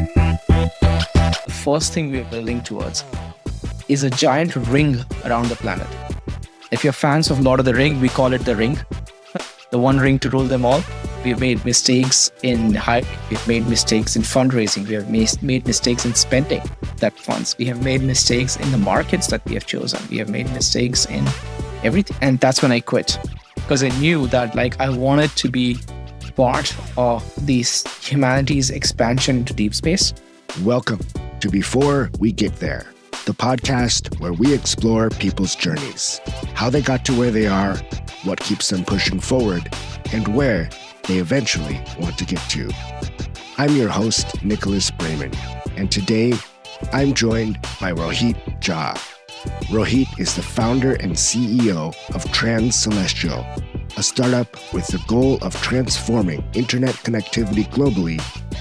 The first thing we're building towards is a giant ring around the planet. If you're fans of Lord of the Ring, we call it the ring, the one ring to rule them all. We've made mistakes in hiring. We've made mistakes in fundraising. We have made mistakes in spending that funds. We have made mistakes in the markets that we have chosen. We have made mistakes in everything. And that's when I quit, because I knew that I wanted to be part of this humanity's expansion into deep space. Welcome to Before We Get There, the podcast where we explore people's journeys, how they got to where they are, what keeps them pushing forward, and where they eventually want to get to. I'm your host, Nicholas Braman, and today I'm joined by Rohit Jha. Rohit is the founder and CEO of Transcelestial, a startup with the goal of transforming internet connectivity globally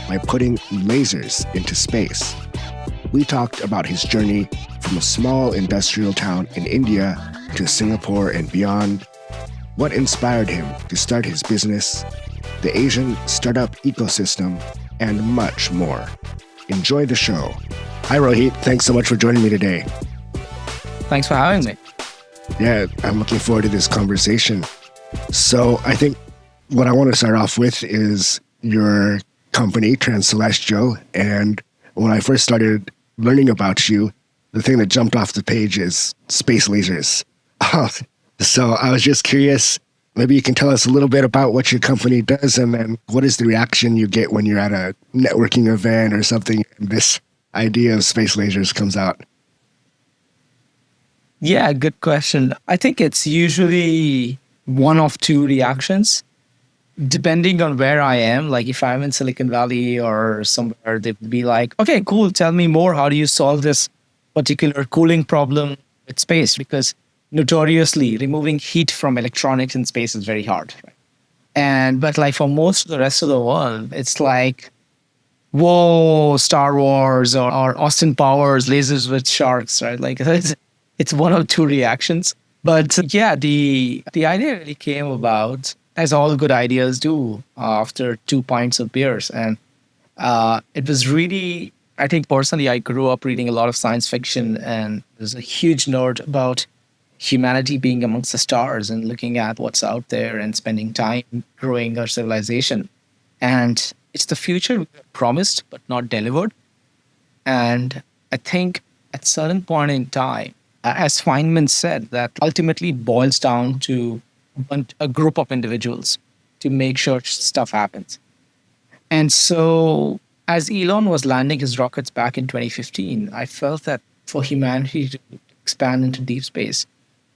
by putting lasers into space. We talked about his journey from a small industrial town in India to Singapore and beyond, what inspired him to start his business, the Asian startup ecosystem, and much more. Enjoy the show. Hi, Rohit. Thanks so much for joining me today. Thanks for having me. Yeah, I'm looking forward to this conversation. So I think what I want to start off with is your company, Transcelestial. And when I first started learning about you, the thing that jumped off the page is space lasers. So I was just curious, maybe you can tell us a little bit about what your company does, and then what is the reaction you get when you're at a networking event or something and this idea of space lasers comes out? Yeah, good question. I think it's usually one of two reactions, depending on where I am. Like if I'm in Silicon Valley or somewhere, they'd be like, okay, cool. Tell me more. How do you solve this particular cooling problem with space? Because notoriously removing heat from electronics in space is very hard. Right? But for most of the rest of the world, it's like, whoa, Star Wars or Austin Powers, lasers with sharks, right? It's one of two reactions. But yeah, the idea really came about, as all good ideas do, after 2 pints of beers. And it was really, I think personally, I grew up reading a lot of science fiction and was a huge nerd about humanity being amongst the stars and looking at what's out there and spending time growing our civilization. And it's the future we were promised but not delivered. And I think at certain point in time, as Feynman said, that ultimately boils down to a group of individuals to make sure stuff happens. And so as Elon was landing his rockets back in 2015, I felt that for humanity to expand into deep space,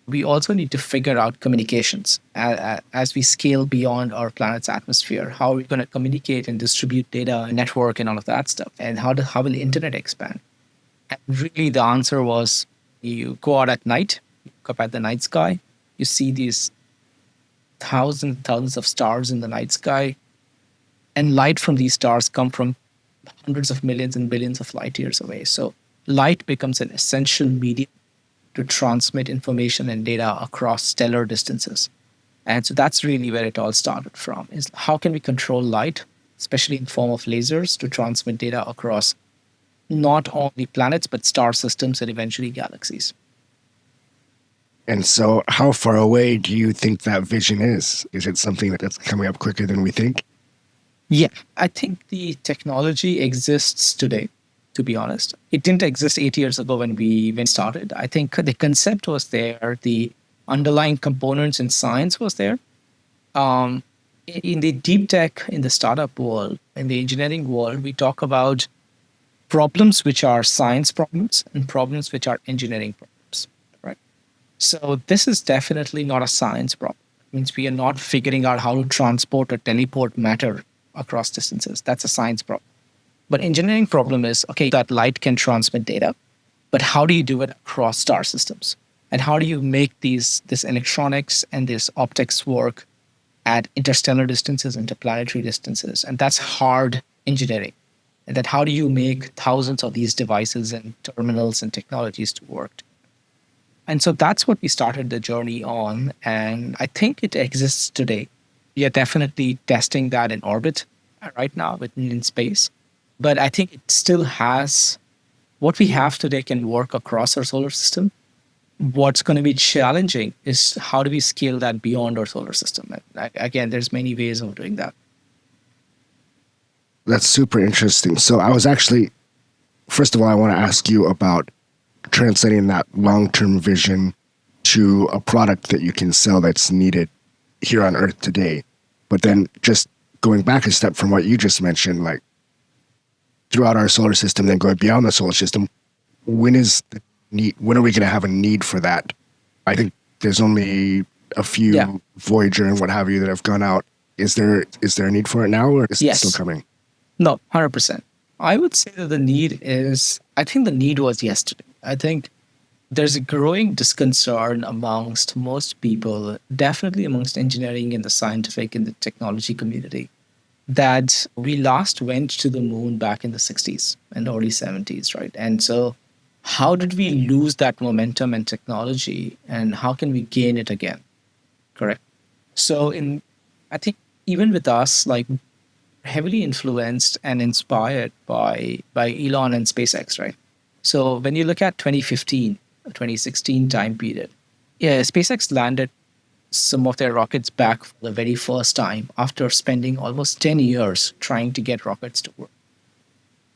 we also need to figure out communications as we scale beyond our planet's atmosphere. How are we going to communicate and distribute data, network, and all of that stuff? And how will the internet expand? And really the answer was, you go out at night, you look up at the night sky, you see these thousands of stars in the night sky, and light from these stars come from hundreds of millions and billions of light years away. So light becomes an essential medium to transmit information and data across stellar distances. And so that's really where it all started from, is how can we control light, especially in form of lasers, to transmit data across not only planets, but star systems and eventually galaxies. And so how far away do you think that vision is? Is it something that's coming up quicker than we think? Yeah, I think the technology exists today, to be honest. It didn't exist 8 years ago when we started. I think the concept was there, the underlying components in science was there. In the deep tech, in the startup world, in the engineering world, we talk about problems which are science problems and problems which are engineering problems, right? So this is definitely not a science problem. It means we are not figuring out how to transport or teleport matter across distances. That's a science problem. But engineering problem is, okay, that light can transmit data, but how do you do it across star systems? And how do you make this electronics and this optics work at interstellar distances, interplanetary distances? And that's hard engineering. And then how do you make thousands of these devices and terminals and technologies to work? And so that's what we started the journey on. And I think it exists today. We are definitely testing that in orbit right now in space. But I think it still has what we have today can work across our solar system. What's going to be challenging is how do we scale that beyond our solar system? And again, there's many ways of doing that. That's super interesting. So I was actually, first of all, I want to ask you about translating that long-term vision to a product that you can sell that's needed here on Earth today. But then just going back a step from what you just mentioned, like throughout our solar system, then going beyond the solar system, when are we going to have a need for that? I think there's only a few Yeah. Voyager and what have you that have gone out. Is there a need for it now, or is it Yes. still coming? No, 100%. I would say that the need is, I think the need was yesterday. I think there's a growing disconcern amongst most people, definitely amongst engineering and the scientific and the technology community, that we last went to the moon back in the 60s and early 70s, right? And so, how did we lose that momentum and technology, and how can we gain it again? Correct. So, I think even with us, like heavily influenced and inspired by Elon and SpaceX, right? So when you look at 2015, 2016 time period, yeah, SpaceX landed some of their rockets back for the very first time after spending almost 10 years trying to get rockets to work.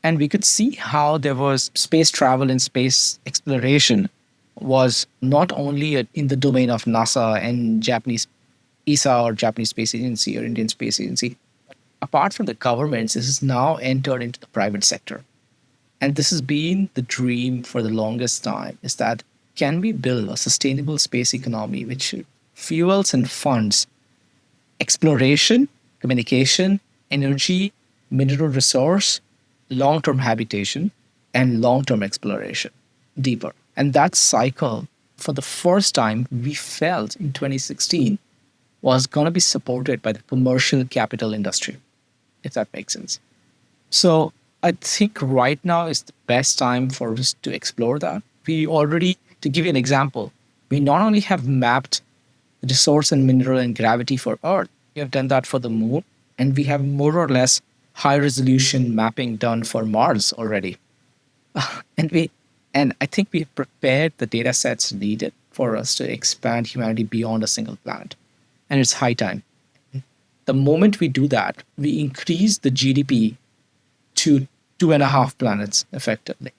And we could see how there was space travel and space exploration was not only in the domain of NASA and Japanese ESA or Japanese Space Agency or Indian Space Agency. Apart from the governments, this has now entered into the private sector. And this has been the dream for the longest time, is that can we build a sustainable space economy which fuels and funds exploration, communication, energy, mineral resource, long-term habitation, and long-term exploration deeper. And that cycle, for the first time, we felt in 2016 was going to be supported by the commercial capital industry, if that makes sense. So I think right now is the best time for us to explore that. We already, to give you an example, we not only have mapped the resource and mineral and gravity for Earth, we have done that for the moon, and we have more or less high resolution mapping done for Mars already. and we and I think we have prepared the data sets needed for us to expand humanity beyond a single planet. And it's high time. The moment we do that, we increase the GDP to 2.5 planets effectively.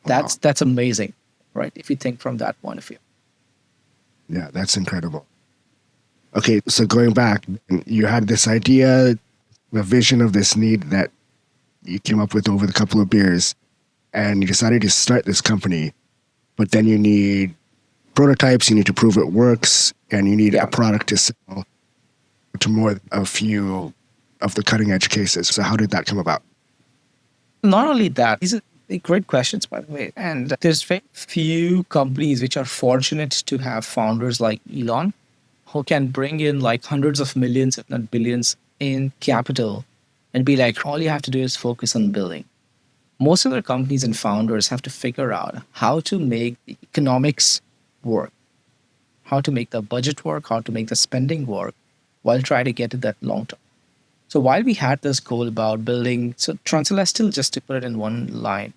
That's amazing, right? If you think from that point of view. Yeah, that's incredible. Okay, so going back, you had this idea, the vision of this need that you came up with over the couple of beers, and you decided to start this company, but then you need prototypes, you need to prove it works, and you need a product to sell to more than a few of the cutting edge cases. So how did that come about? Not only that, these are great questions, by the way. And there's very few companies which are fortunate to have founders like Elon who can bring in like hundreds of millions, if not billions, in capital and be like, all you have to do is focus on building. Most of the companies and founders have to figure out how to make the economics work, how to make the budget work, how to make the spending work while trying to get to that long term. So while we had this goal about building, so Transcelestial, just to put it in one line,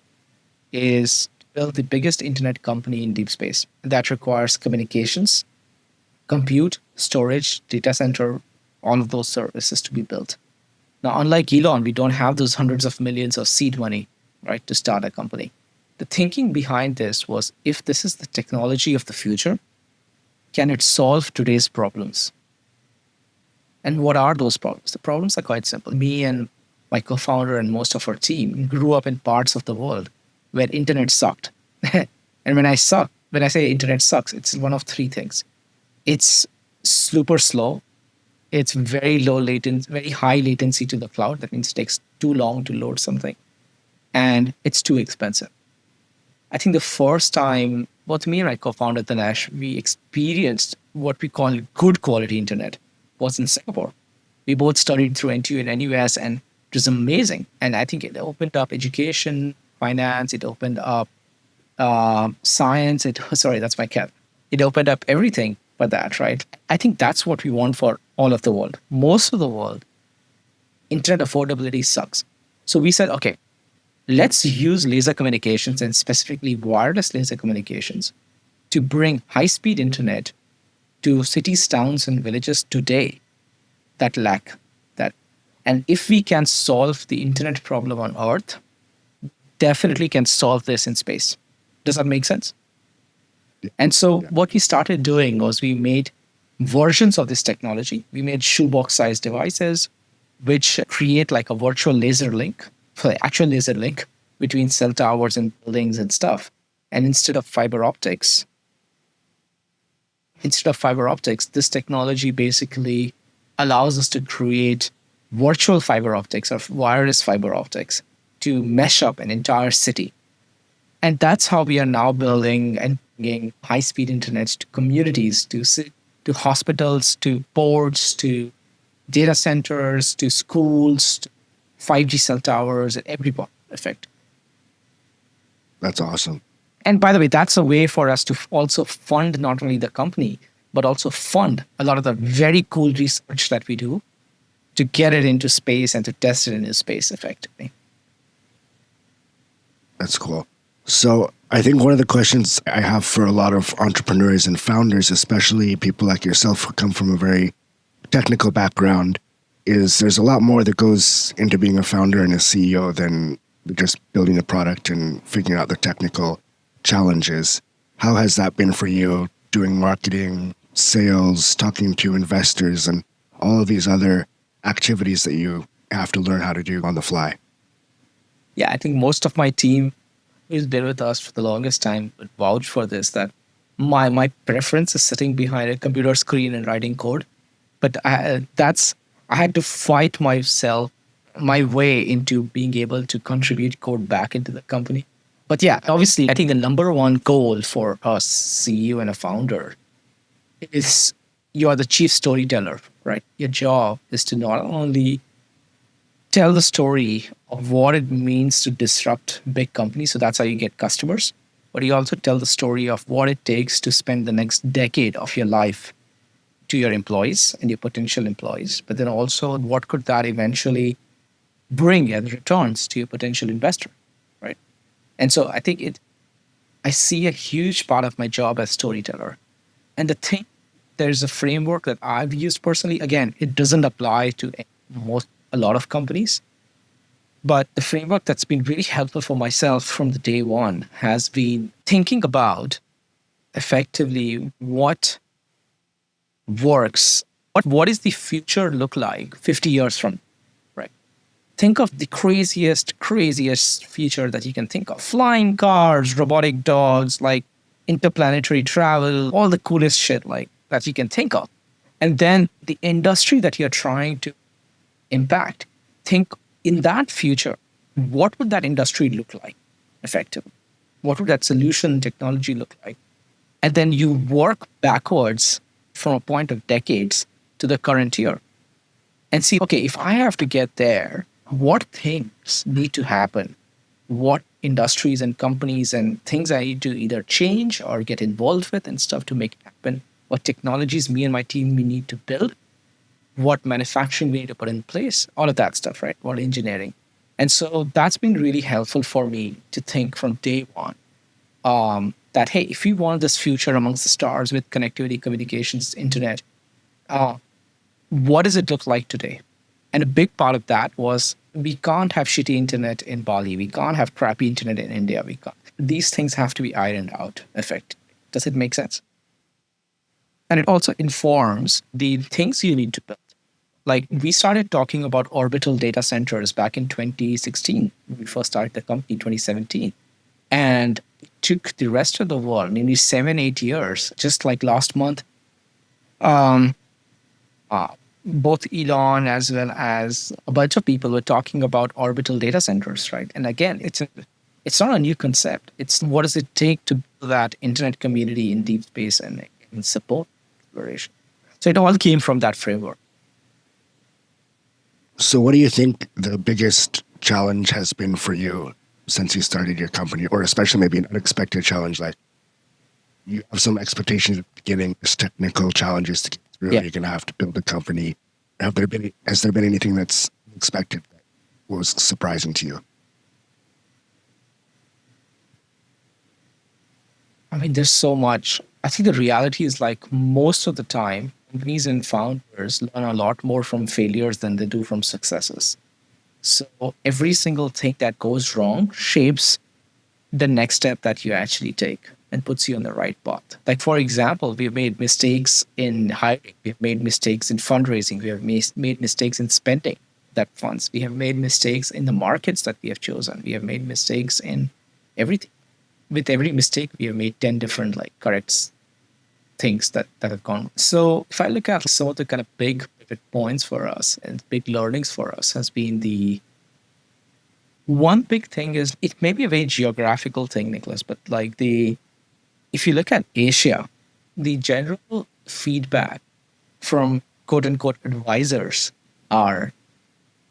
is to build the biggest internet company in deep space. That requires communications, compute, storage, data center, all of those services to be built. Now, unlike Elon, we don't have those hundreds of millions of seed money, right, to start a company. The thinking behind this was, if this is the technology of the future, can it solve today's problems? And what are those problems? The problems are quite simple. Me and my co-founder and most of our team grew up in parts of the world where internet sucked. And when I say internet sucks, it's one of three things. It's super slow. It's very low latency, very high latency to the cloud. That means it takes too long to load something. And it's too expensive. I think the first time, both me and my co-founder Dinesh, we experienced what we call good quality internet was in Singapore. We both studied through NTU and NUS, and it was amazing. And I think it opened up education, finance, it opened up science. Sorry, that's my cat. It opened up everything for that, right? I think that's what we want for all of the world. Most of the world, internet affordability sucks. So we said, okay, let's use laser communications and specifically wireless laser communications to bring high-speed internet to cities, towns, and villages today that lack that. And if we can solve the internet problem on Earth, definitely can solve this in space. Does that make sense? And so what we started doing was we made versions of this technology. We made shoebox-sized devices which create like a virtual laser link, for actual laser link between cell towers and buildings and stuff. And instead of fiber optics, this technology basically allows us to create virtual fiber optics or wireless fiber optics to mesh up an entire city. And that's how we are now building and bringing high-speed internet to communities, to hospitals, to ports, to data centers, to schools, to 5G cell towers, and every part effect. That's awesome. And by the way, that's a way for us to also fund not only the company, but also fund a lot of the very cool research that we do to get it into space and to test it into space effectively. That's cool. So I think one of the questions I have for a lot of entrepreneurs and founders, especially people like yourself who come from a very technical background, is there's a lot more that goes into being a founder and a CEO than just building a product and figuring out the technical challenges. How has that been for you, doing marketing, sales, talking to investors, and all of these other activities that you have to learn how to do on the fly? Yeah, I think most of my team who's been with us for the longest time would vouch for this, that my preference is sitting behind a computer screen and writing code. But I had to fight my way into being able to contribute code back into the company. But yeah, obviously, I think the number one goal for a CEO and a founder is you are the chief storyteller, right? Your job is to not only tell the story of what it means to disrupt big companies, so that's how you get customers, but you also tell the story of what it takes to spend the next decade of your life to your employees and your potential employees, but then also what could that eventually bring as returns to your potential investor, right? And so I see a huge part of my job as storyteller. And there's a framework that I've used personally. Again, it doesn't apply to a lot of companies, but the framework that's been really helpful for myself from the day one has been thinking about effectively what works, what is the future look like 50 years from, right? Think of the craziest future that you can think of. Flying cars, robotic dogs, like interplanetary travel, all the coolest shit like that you can think of. And then the industry that you're trying to impact, think in that future, what would that industry look like effectively? What would that solution technology look like? And then you work backwards from a point of decades to the current year and see, okay, if I have to get there, what things need to happen? What industries and companies and things I need to either change or get involved with and stuff to make it happen? What technologies me and my team we need to build? What manufacturing we need to put in place? All of that stuff, right? What engineering. And so that's been really helpful for me to think from day one that, hey, if we want this future amongst the stars with connectivity, communications, internet, what does it look like today? And a big part of that was we can't have shitty internet in Bali. We can't have crappy internet in India. We can't. These things have to be ironed out effectively. Does it make sense? And it also informs the things you need to build. Like we started talking about orbital data centers back in 2016. We first started the company 2017. And it took the rest of the world nearly 7-8 years, just like last month. Both Elon as well as a bunch of people were talking about orbital data centers, right? And again, it's not a new concept. It's what does it take to build that internet community in deep space and support exploration. So it all came from that framework. So what do you think the biggest challenge has been for you since you started your company, or especially maybe an unexpected challenge, like you have some expectations at the beginning, there's technical challenges to get through, you're going to have to build a company. Has there been anything that's unexpected that What was surprising to you? I mean, there's so much. I think the reality is like most of the time, companies and founders learn a lot more from failures than they do from successes. So every single thing that goes wrong shapes the next step that you actually take and puts you on the right path. Like, for example, we've made mistakes in hiring, we've made mistakes in fundraising, we have made mistakes in spending that funds, we have made mistakes in the markets that we have chosen, we have made mistakes in everything. With every mistake, we have made 10 different like correct things that have gone. So if I look at some of the kind of big pivot points for us and big learnings for us has been the one big thing is it may be a very geographical thing, Nicholas, but like the if you look at Asia, the general feedback from quote unquote advisors are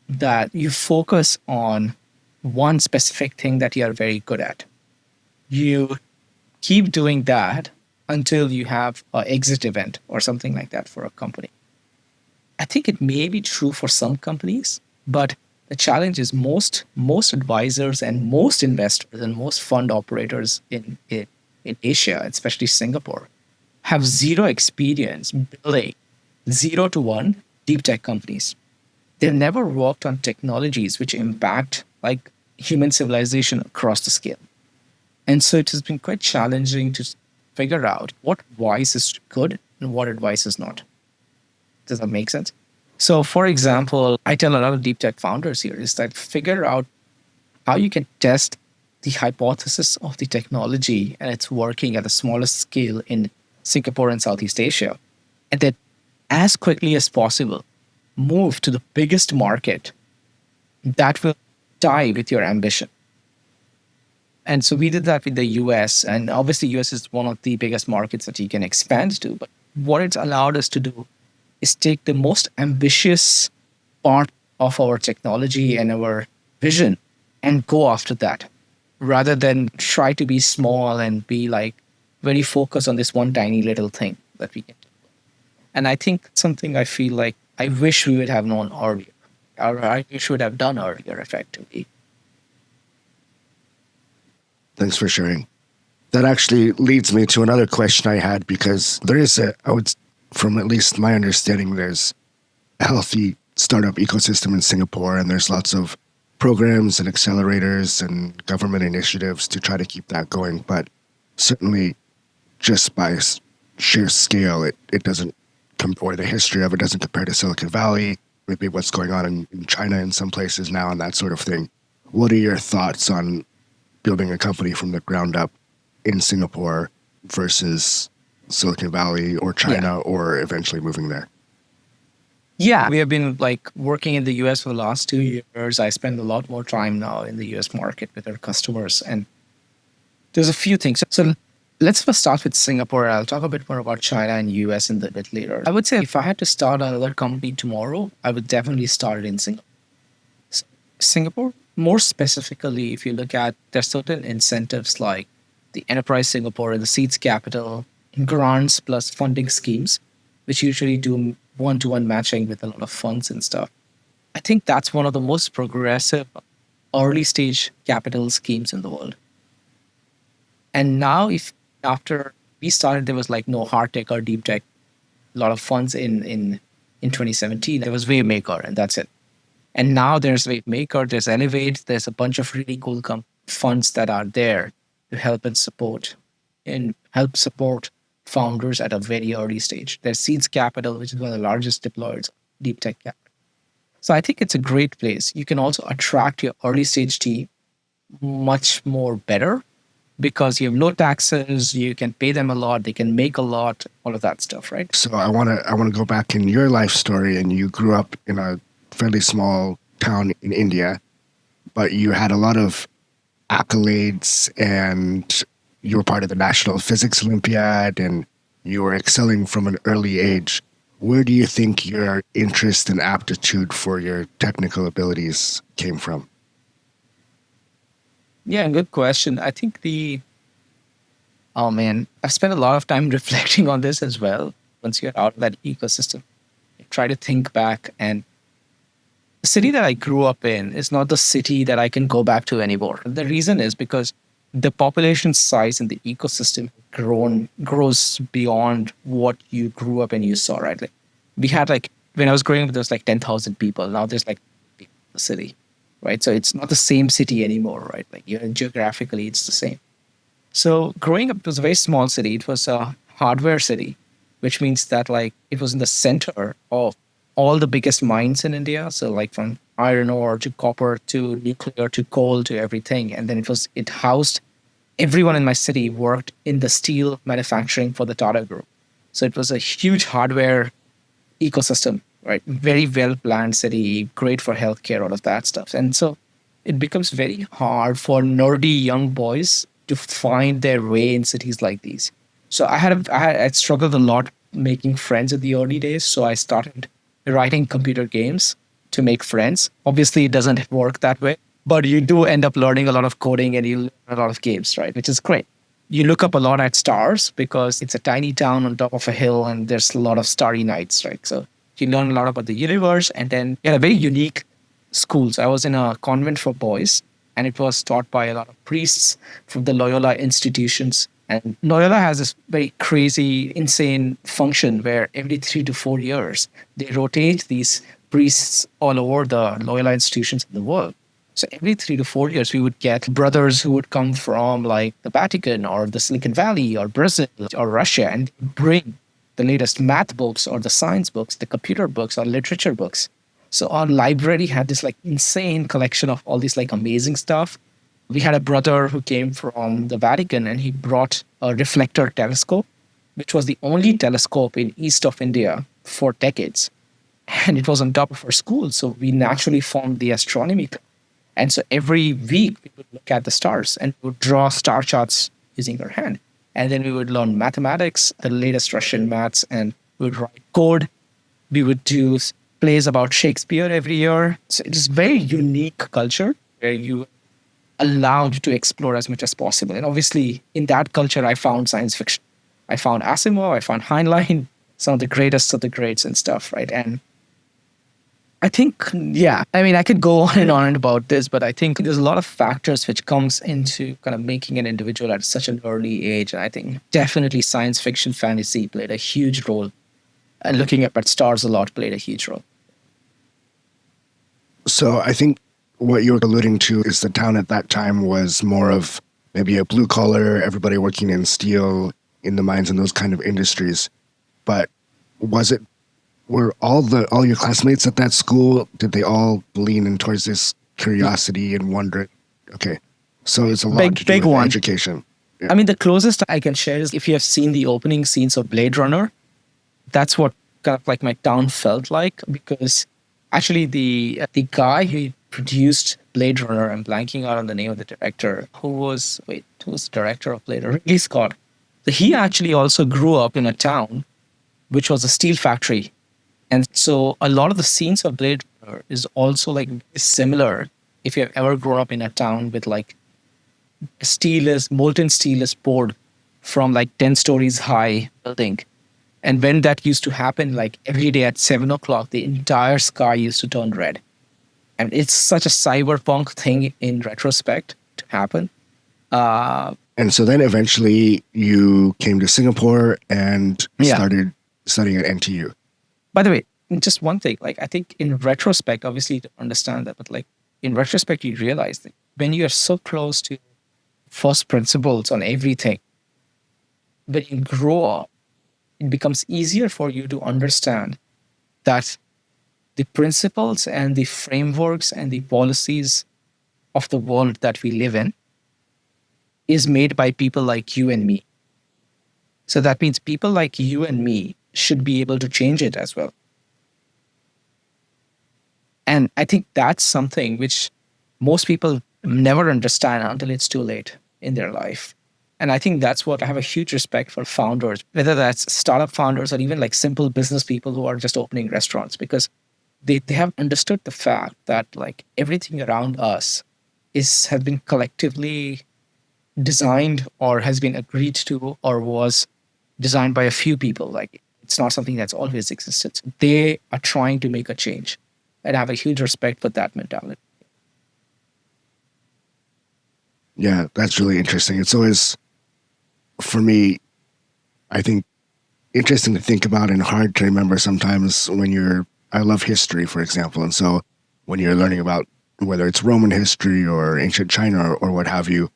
that you focus on one specific thing that you are very good at. You keep doing that until you have an exit event or something like that for a company. I think it may be true for some companies, but the challenge is most advisors and most investors and most fund operators in Asia, especially Singapore, have zero experience building 0 to 1 deep tech companies. They've never worked on technologies which impact like human civilization across the scale. And so it has been quite challenging to figure out what advice is good and what advice is not. Does that make sense? So, for example, I tell a lot of deep tech founders here is that figure out how you can test the hypothesis of the technology and it's working at the smallest scale in Singapore and Southeast Asia. And then, as quickly as possible, move to the biggest market that will tie with your ambition. And so we did that with the US. And obviously, US is one of the biggest markets that you can expand to. But what it's allowed us to do is take the most ambitious part of our technology and our vision and go after that rather than try to be small and be like very focused on this one tiny little thing that we can do. And I think something I feel like I wish we would have known earlier, or I wish we would have done earlier effectively. Thanks for sharing. That actually leads me to another question I had because there is from at least my understanding, there's a healthy startup ecosystem in Singapore, and there's lots of programs and accelerators and government initiatives to try to keep that going. But certainly, just by sheer scale, it doesn't or the history of it doesn't compare to Silicon Valley, maybe what's going on in China in some places now and that sort of thing. What are your thoughts on building a company from the ground up in Singapore versus Silicon Valley or China or eventually moving there? Yeah, we have been like working in the US for the last 2 years. I spend a lot more time now in the US market with our customers. And there's a few things. So let's first start with Singapore. I'll talk a bit more about China and US in a bit later. I would say if I had to start another company tomorrow, I would definitely start it in Singapore. Singapore, more specifically, if you look at, there's certain incentives like the Enterprise Singapore and the Seeds Capital, grants plus funding schemes, which usually do one-to-one matching with a lot of funds and stuff. I think that's one of the most progressive early stage capital schemes in the world. And now if after we started, there was like no hard tech or deep tech, a lot of funds in 2017. There was Waymaker and that's it. And now there's Waymaker, there's Elevate, there's a bunch of really cool funds that are there to help and help support founders at a very early stage. There's Seeds Capital, which is one of the largest deployers of deep tech capital. So I think it's a great place. You can also attract your early stage team much more better because you have low taxes, you can pay them a lot, they can make a lot, all of that stuff, right? So I want to go back in your life story, and you grew up in a fairly small town in India, but you had a lot of accolades and you were part of the National Physics Olympiad and you were excelling from an early age. Where do you think your interest and aptitude for your technical abilities came from? Yeah, good question. I think oh man, I've spent a lot of time reflecting on this as well. Once you're out of that ecosystem, try to think back. And The city that I grew up in is not the city that I can go back to anymore. The reason is because the population size and the ecosystem grows beyond what you grew up and you saw, right? Like we had like when I was growing up, there was like 10,000 people. Now there's like people in the city, right? So it's not the same city anymore, right? Like geographically, it's the same. So growing up, it was a very small city. It was a hardware city, which means that like it was in the center of all the biggest mines in India. So like from iron ore to copper to nuclear to coal to everything. And then it housed everyone in my city worked in the steel manufacturing for the Tata Group. So it was a huge hardware ecosystem, right? Very well planned city, great for healthcare, all of that stuff. And so it becomes very hard for nerdy young boys to find their way in cities like these. So I struggled a lot making friends in the early days. So I started writing computer games to make friends. Obviously, it doesn't work that way, but you do end up learning a lot of coding and you learn a lot of games, right? Which is great. You look up a lot at stars because it's a tiny town on top of a hill and there's a lot of starry nights, right? So you learn a lot about the universe and then you had a very unique schools. I was in a convent for boys and it was taught by a lot of priests from the Loyola institutions. And Loyola has this very crazy, insane function where every 3 to 4 years, they rotate these priests all over the Loyola institutions in the world. So every 3 to 4 years, we would get brothers who would come from like the Vatican or the Silicon Valley or Brazil or Russia and bring the latest math books or the science books, the computer books or literature books. So our library had this like insane collection of all these like amazing stuff. We had a brother who came from the Vatican and he brought a reflector telescope, which was the only telescope in east of India for decades. And it was on top of our school. So we naturally formed the astronomy club. And so every week we would look at the stars and we would draw star charts using our hand. And then we would learn mathematics, the latest Russian maths, and we would write code. We would do plays about Shakespeare every year. So it is very unique culture where you allowed to explore as much as possible. And obviously, in that culture, I found science fiction. I found Asimov, I found Heinlein, some of the greatest of the greats and stuff, right? And I think, yeah, I mean, I could go on and on about this, but I think there's a lot of factors which comes into kind of making an individual at such an early age. And I think definitely science fiction, fantasy played a huge role. And looking at stars a lot played a huge role. So I think what you're alluding to is the town at that time was more of maybe a blue collar, everybody working in steel, in the mines and those kind of industries. But were all your classmates at that school, did they all lean in towards this curiosity and wonder? Okay. So it's a lot to do big with one. education. Yeah. I mean, the closest I can share is if you have seen the opening scenes of Blade Runner, that's what kind of like my town felt like, because actually the guy who produced Blade Runner, I'm blanking out on the name of the director, who was the director of Blade Runner? Ridley Scott. So he actually also grew up in a town which was a steel factory. And so a lot of the scenes of Blade Runner is also like similar if you have ever grown up in a town with like molten steel is poured from like 10 stories high building. And when that used to happen, like every day at 7 o'clock, the entire sky used to turn red. And it's such a cyberpunk thing in retrospect to happen. And so then eventually you came to Singapore and started studying at NTU. By the way, just one thing, like I think in retrospect, obviously you don't understand that, but like in retrospect, you realize that when you are so close to first principles on everything, when you grow up, it becomes easier for you to understand that the principles and the frameworks and the policies of the world that we live in is made by people like you and me. So that means people like you and me should be able to change it as well. And I think that's something which most people never understand until it's too late in their life. And I think that's what I have a huge respect for founders, whether that's startup founders or even like simple business people who are just opening restaurants, because they have understood the fact that like everything around us has been collectively designed or has been agreed to or was designed by a few people. Like it's not something that's always existed. So they are trying to make a change. And I have a huge respect for that mentality. Yeah, that's really interesting. It's always, for me, I think, interesting to think about and hard to remember sometimes when I love history, for example. And so when you're learning about whether it's Roman history or ancient China or what have you,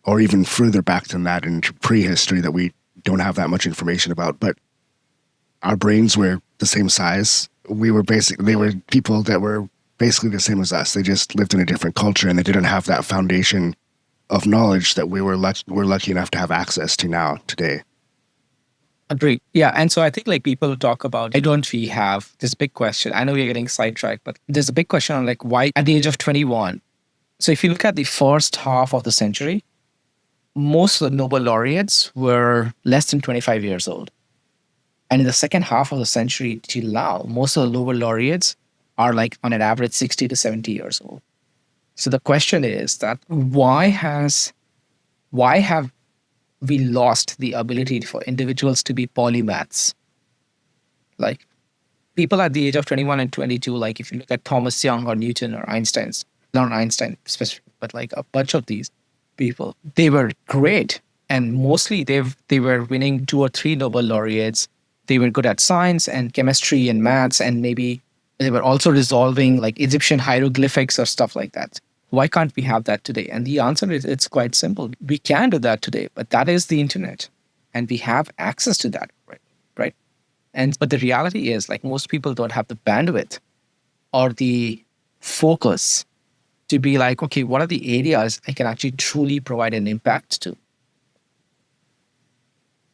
or even further back than that into prehistory that we don't have that much information about, but our brains were the same size. They were people that were basically the same as us. They just lived in a different culture and they didn't have that foundation of knowledge that we're lucky enough to have access to now today. Agree. Yeah. And so I think like people talk about, why don't we have this big question? I know we're getting sidetracked, but there's a big question on like why at the age of 21. So if you look at the first half of the century, most of the Nobel laureates were less than 25 years old. And in the second half of the century till now, most of the Nobel laureates are like on an average 60 to 70 years old. So the question is that why have we lost the ability for individuals to be polymaths? Like people at the age of 21 and 22, like if you look at Thomas Young or Newton or Einstein's, not Einstein specifically, but like a bunch of these people, they were great. And mostly they were winning 2 or 3 Nobel laureates. They were good at science and chemistry and maths, and maybe they were also resolving like Egyptian hieroglyphics or stuff like that. Why can't we have that today? And the answer is it's quite simple. We can do that today, but that is the internet. And we have access to that, right? And but the reality is like most people don't have the bandwidth or the focus to be like, okay, what are the areas I can actually truly provide an impact to?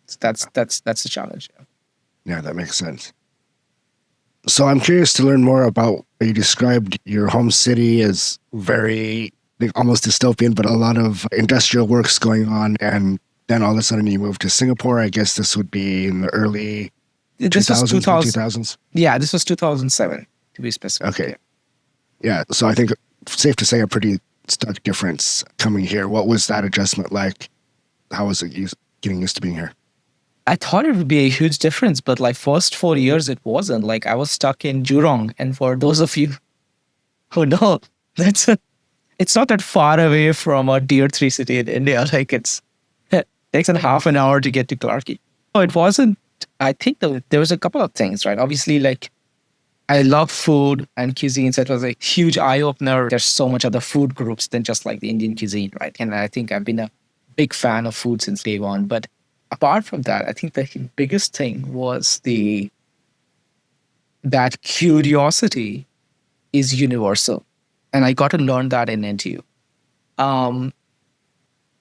So that's the challenge. Yeah, that makes sense. So I'm curious to learn more about, you described your home city as very almost dystopian, but a lot of industrial works going on. And then all of a sudden you moved to Singapore. I guess this would be in the early This was 2000s, 2000. Yeah, this was 2007 to be specific. Okay. Yeah. So I think safe to say a pretty stark difference coming here. What was that adjustment like? How was it getting used to being here? I thought it would be a huge difference, but like first 4 years, it wasn't. Like I was stuck in Jurong. And for those of you who know, it's not that far away from a tier 3 city in India. Like it takes a half an hour to get to Clarky. No, it wasn't. I think there was a couple of things, right? Obviously, like I love food and cuisine. So it was a huge eye opener. There's so much other food groups than just like the Indian cuisine, right? And I think I've been a big fan of food since day one. But apart from that, I think the biggest thing was that curiosity is universal. And I got to learn that in NTU.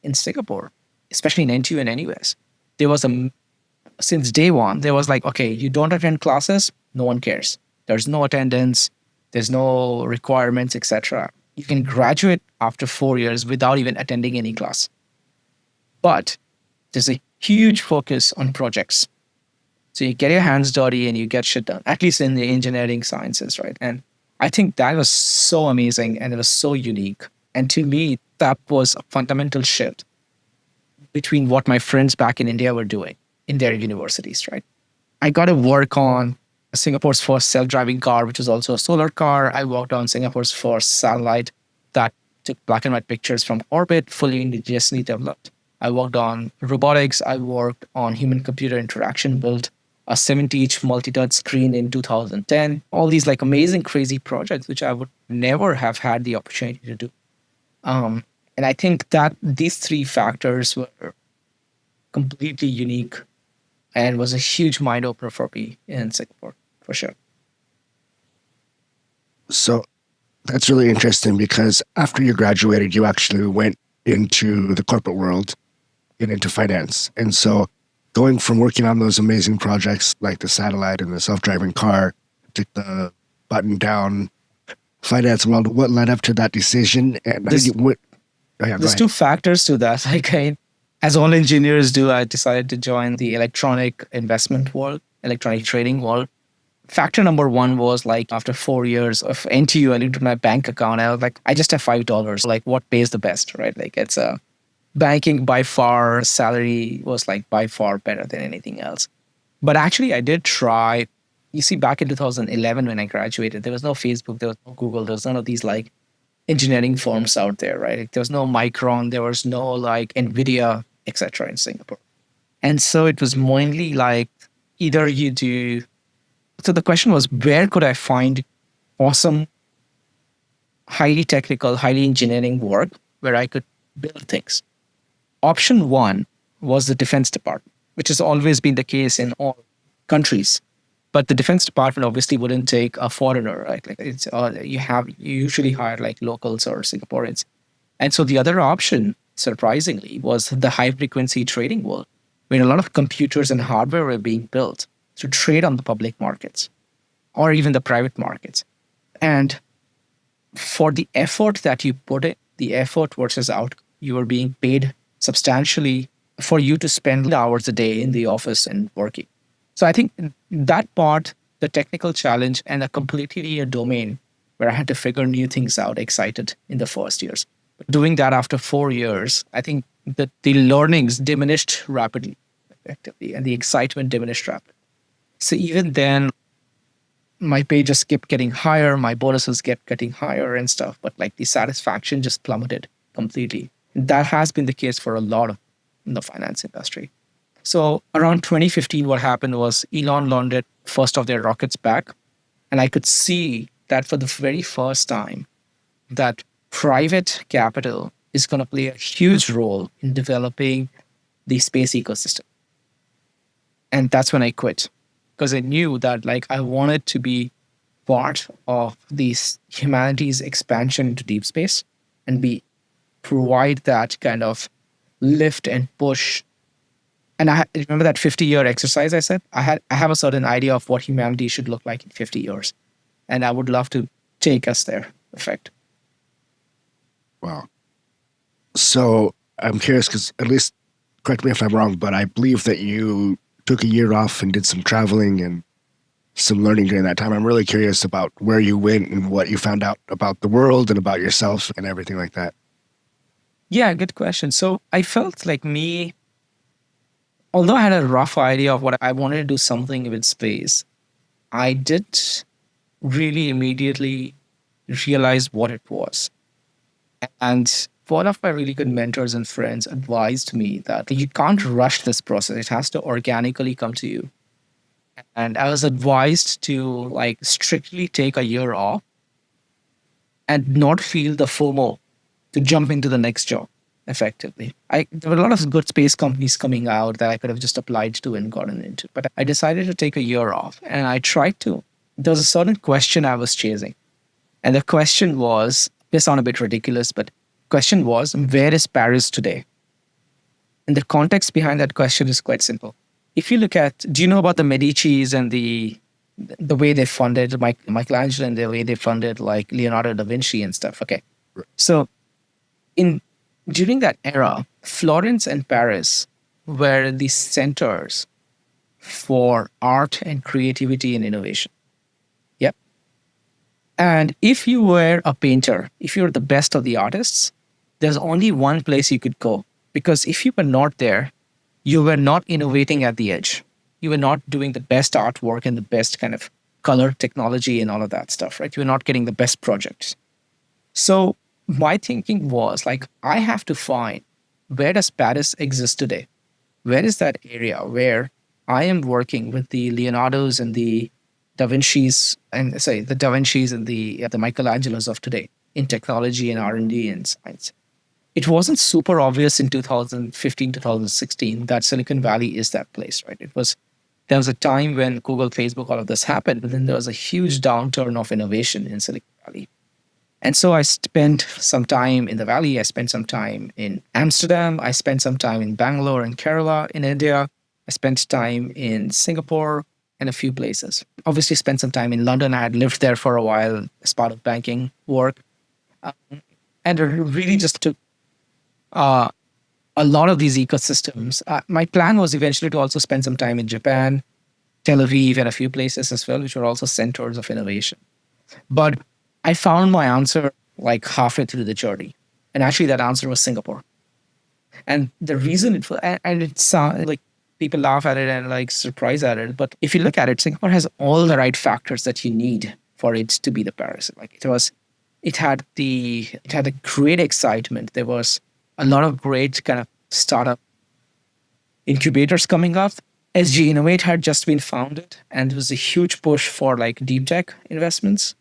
In Singapore, especially in NTU and NUS, there was since day one, there was like, okay, you don't attend classes, no one cares. There's no attendance, there's no requirements, etc. You can graduate after 4 years without even attending any class. But there's a huge focus on projects. So you get your hands dirty and you get shit done, at least in the engineering sciences, right? And I think that was so amazing and it was so unique. And to me, that was a fundamental shift between what my friends back in India were doing in their universities, right? I got to work on Singapore's first self-driving car, which was also a solar car. I worked on Singapore's first satellite that took black and white pictures from orbit, fully indigenously developed. I worked on robotics. I worked on human-computer interaction, built a 70-inch multi-touch screen in 2010. All these like amazing, crazy projects, which I would never have had the opportunity to do. And I think that these 3 factors were completely unique and was a huge mind opener for me in Singapore, for sure. So that's really interesting because after you graduated, you actually went into the corporate world and into finance. And so going from working on those amazing projects like the satellite and the self-driving car to the button down finance world, what led up to that decision? And there's 2 factors to that. Like as all engineers do, I decided to join the electronic investment world, electronic trading world. Factor number 1 was like after 4 years of NTU, I looked at my bank account. I was like, I just have $5. Like what pays the best, right? Like it's banking by far, salary was like by far better than anything else. But actually I did try you see, back in 2011 when I graduated, there was no Facebook, there was no Google, there was none of these like engineering firms out there, right? Like, there was no Micron, there was no like Nvidia, etc. in Singapore. And so it was mainly like either you do. So the question was, where could I find awesome, highly technical, highly engineering work where I could build things? Option one was the Defense Department, which has always been the case in all countries. But the Defense Department obviously wouldn't take a foreigner, right? Like it's you usually hire like locals or Singaporeans. And so the other option, surprisingly, was the high frequency trading world, where a lot of computers and hardware were being built to trade on the public markets or even the private markets. And for the effort that you put in, the effort versus out, you are being paid substantially for you to spend hours a day in the office and working. So I think that part, the technical challenge and a completely new domain where I had to figure new things out, excited in the first years. But doing that after 4 years, I think that the learnings diminished rapidly, effectively, and the excitement diminished rapidly. So even then, my pay just kept getting higher, my bonuses kept getting higher and stuff, but like the satisfaction just plummeted completely. That has been the case for a lot of in the finance industry. So around 2015, what happened was Elon landed first of their rockets back, and I could see that for the very first time, that private capital is going to play a huge role in developing the space ecosystem. And that's when I quit, because I knew that like I wanted to be part of this humanity's expansion into deep space and be provide that kind of lift and push. And I remember that 50-year exercise I said, I have a certain idea of what humanity should look like in 50 years. And I would love to take us there, in fact. Wow. So I'm curious because, at least correct me if I'm wrong, but I believe that you took a year off and did some traveling and some learning during that time. I'm really curious about where you went and what you found out about the world and about yourself and everything like that. Yeah, good question. So I felt like although I had a rough idea of what I wanted to do something with space, I did really immediately realize what it was. And one of my really good mentors and friends advised me that you can't rush this process. It has to organically come to you. And I was advised to like strictly take a year off and not feel the FOMO to jump into the next job effectively. There were a lot of good space companies coming out that I could have just applied to and gotten into. But I decided to take a year off and I tried to. There was a certain question I was chasing. And the question was, this sounds a bit ridiculous, but question was, where is Paris today? And the context behind that question is quite simple. If you look at, do you know about the Medicis and the way they funded Michelangelo and the way they funded like Leonardo da Vinci and stuff? Okay. So during that era, Florence and Paris were the centers for art and creativity and innovation. Yep. And if you were a painter, if you're the best of the artists, there's only one place you could go. Because if you were not there, you were not innovating at the edge. You were not doing the best artwork and the best kind of color technology and all of that stuff, right? You were not getting the best projects. So my thinking was like, I have to find, where does Paris exist today? Where is that area where I am working with the Leonardos and the Da Vinci's and the Da Vinci's and the Michelangelos of today in technology and R&D and science? It wasn't super obvious in 2015, 2016 that Silicon Valley is that place, right? There was a time when Google, Facebook, all of this happened, but then there was a huge downturn of innovation in Silicon Valley. And so I spent some time in the Valley. I spent some time in Amsterdam. I spent some time in Bangalore and Kerala in India. I spent time in Singapore and a few places. Obviously spent some time in London. I had lived there for a while as part of banking work. And I really just took a lot of these ecosystems. My plan was eventually to also spend some time in Japan, Tel Aviv, and a few places as well, which were also centers of innovation. But I found my answer like halfway through the journey. And actually that answer was Singapore. And the reason it was, and it sounded like People laugh at it and like surprise at it. But if you look at it, Singapore has all the right factors that you need for it to be the Paris. Like it had a great excitement. There was a lot of great kind of startup incubators coming up. SG Innovate had just been founded, and there was a huge push for like deep tech investments.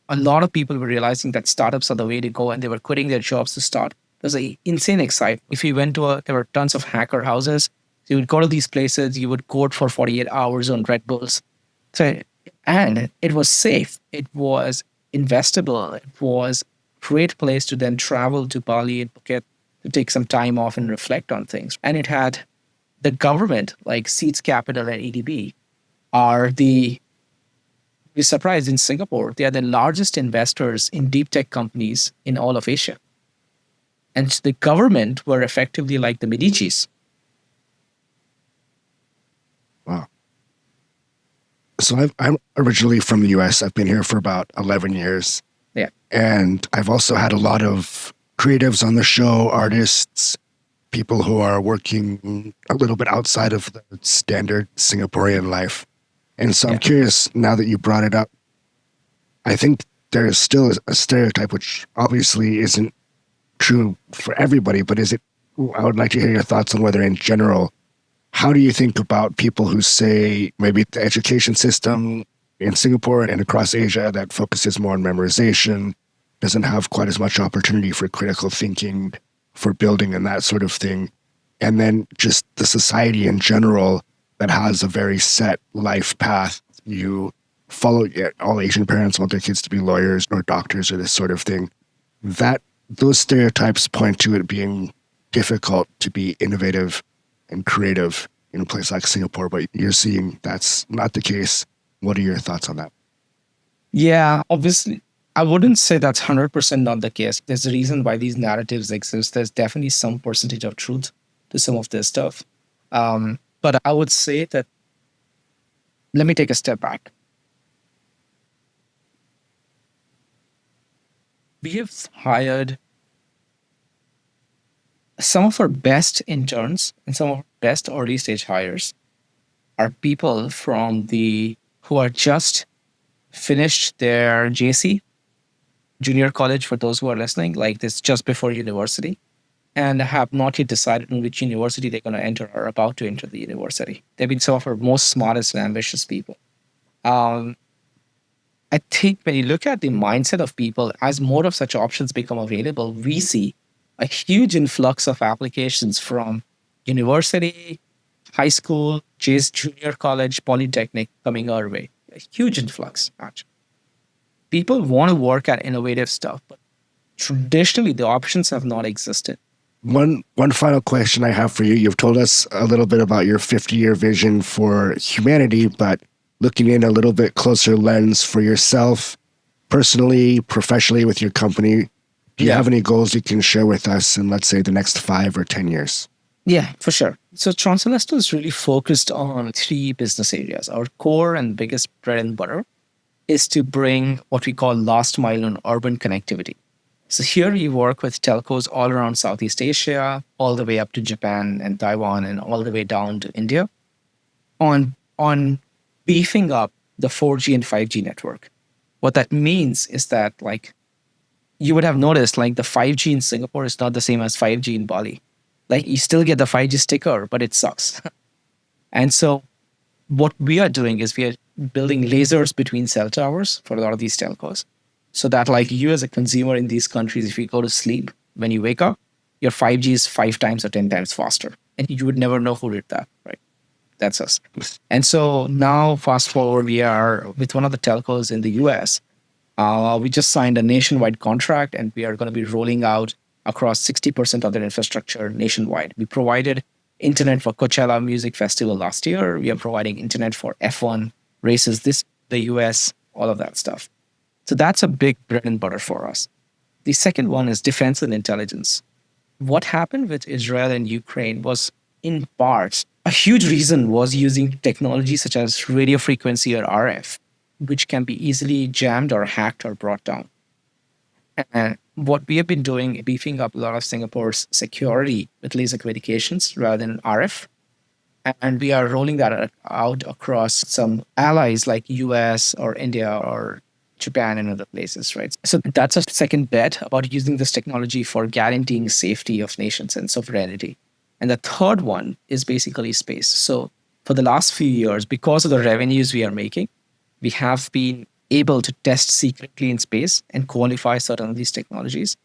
A lot of people were realizing that startups are the way to go, and they were quitting their jobs to start. There's an insane excitement. If you went to there were tons of hacker houses. You would go to these places, you would code for 48 hours on Red Bulls. So, and it was safe. It was investable. It was a great place to then travel to Bali and Phuket to take some time off and reflect on things. And it had the government, like Seeds Capital and ADB, are the be surprised in Singapore, they are the largest investors in deep tech companies in all of Asia. And the government were effectively like the Medicis. Wow. So I'm originally from the US. I've been here for about 11 years. Yeah. And I've also had a lot of creatives on the show, artists, people who are working a little bit outside of the standard Singaporean life. And so I'm curious, now that you brought it up, I think there is still a stereotype, which obviously isn't true for everybody, but I would like to hear your thoughts on whether in general, how do you think about people who say maybe the education system in Singapore and across Asia that focuses more on memorization, doesn't have quite as much opportunity for critical thinking, for building and that sort of thing, and then just the society in general that has a very set life path. You follow all Asian parents want their kids to be lawyers or doctors or this sort of thing. Those stereotypes point to it being difficult to be innovative and creative in a place like Singapore, but you're seeing that's not the case. What are your thoughts on that? Yeah, obviously, I wouldn't say that's 100% not the case. There's a reason why these narratives exist. There's definitely some percentage of truth to some of this stuff. But I would say that, let me take a step back. We have hired some of our best interns and some of our best early stage hires are people who are just finished their JC, junior college for those who are listening, like this just before university, and have not yet decided on which university they're going to enter or about to enter the university. They've been some of our most smartest and ambitious people. I think when you look at the mindset of people, as more of such options become available, we see a huge influx of applications from university, high school, junior college, polytechnic coming our way. A huge influx, actually. People want to work at innovative stuff, but traditionally the options have not existed. One final question I have for you. You've told us a little bit about your 50-year vision for humanity, but looking in a little bit closer lens for yourself, personally, professionally, with your company, do you have any goals you can share with us in, let's say, the next 5 or 10 years? Yeah, for sure. So Transcelestial is really focused on 3 business areas. Our core and biggest bread and butter is to bring what we call last mile on urban connectivity. So here we work with telcos all around Southeast Asia, all the way up to Japan and Taiwan, and all the way down to India on beefing up the 4G and 5G network. What that means is that, like, you would have noticed, like, the 5G in Singapore is not the same as 5G in Bali. Like, you still get the 5G sticker, but it sucks. And so what we are doing is we are building lasers between cell towers for a lot of these telcos, so that, like, you as a consumer in these countries, if you go to sleep, when you wake up, your 5G is 5 times or 10 times faster. And you would never know who did that, right? That's us. And so now, fast forward, we are with one of the telcos in the US. We just signed a nationwide contract, and we are going to be rolling out across 60% of their infrastructure nationwide. We provided internet for Coachella Music Festival last year. We are providing internet for F1 races, the US, all of that stuff. So that's a big bread and butter for us. The second one is defense and intelligence. What happened with Israel and Ukraine was, in part, a huge reason was using technology such as radio frequency or RF, which can be easily jammed or hacked or brought down. And what we have been doing, beefing up a lot of Singapore's security with laser communications rather than RF. And we are rolling that out across some allies like US or India or Japan and other places, right? So that's a second bet about using this technology for guaranteeing safety of nations and sovereignty. And the third one is basically space. So for the last few years, because of the revenues we are making, we have been able to test secretly in space and qualify certain of these technologies.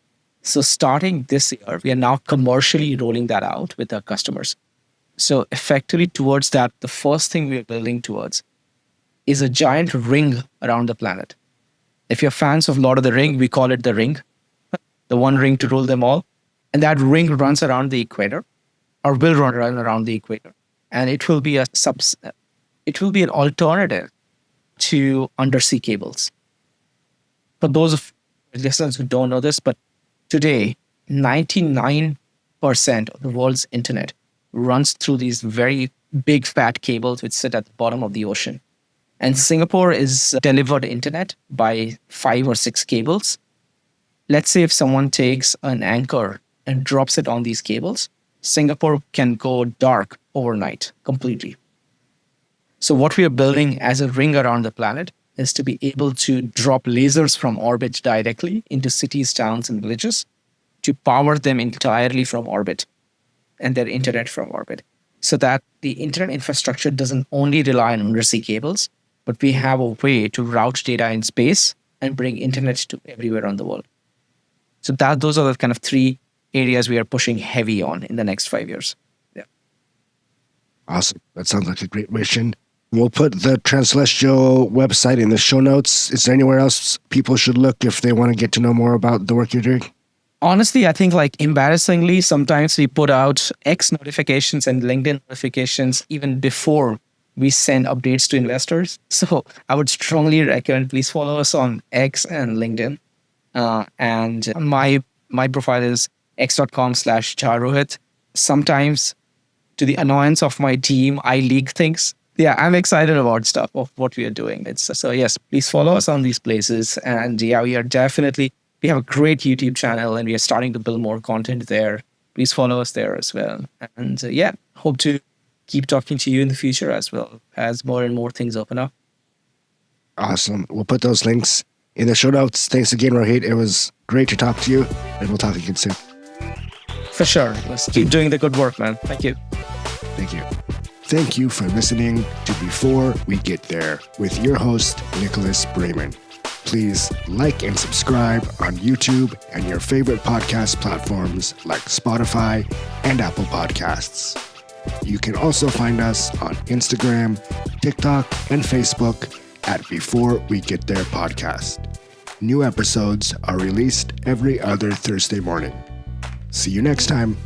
So starting this year, we are now commercially rolling that out with our customers. So effectively towards that, the first thing we're building towards is a giant ring around the planet. If you're fans of Lord of the Ring, we call it the ring, the one ring to rule them all. And that ring runs around the equator or will run around the equator. And it will be it will be an alternative to undersea cables. For those of listeners who don't know this, but today, 99% of the world's internet runs through these very big fat cables which sit at the bottom of the ocean. And Singapore is delivered internet by 5 or 6 cables. Let's say if someone takes an anchor and drops it on these cables, Singapore can go dark overnight completely. So what we are building as a ring around the planet is to be able to drop lasers from orbit directly into cities, towns, and villages to power them entirely from orbit and their internet from orbit, so that the internet infrastructure doesn't only rely on undersea cables, but we have a way to route data in space and bring internet to everywhere on the world. So those are the kind of 3 areas we are pushing heavy on in the next 5 years. Yeah. Awesome. That sounds like a great mission. We'll put the Transcelestial website in the show notes. Is there anywhere else people should look if they want to get to know more about the work you're doing? Honestly, I think like embarrassingly, sometimes we put out X notifications and LinkedIn notifications even before we send updates to investors. So I would strongly recommend please follow us on X and LinkedIn. And my profile is x.com/Rohit. Sometimes, to the annoyance of my team, I leak things. Yeah, I'm excited about stuff of what we are doing. So yes, please follow us on these places. And yeah, we have a great YouTube channel and we are starting to build more content there. Please follow us there as well. And yeah, hope to keep talking to you in the future as well as more and more things open up. Awesome. We'll put those links in the show notes. Thanks again, Rohit. It was great to talk to you, and we'll talk again soon. For sure. Let's keep doing the good work, man. Thank you. Thank you. Thank you for listening to Before We Get There with your host, Nicholas Braman. Please like and subscribe on YouTube and your favorite podcast platforms like Spotify and Apple Podcasts. You can also find us on Instagram, TikTok, and Facebook at Before We Get There Podcast. New episodes are released every other Thursday morning. See you next time.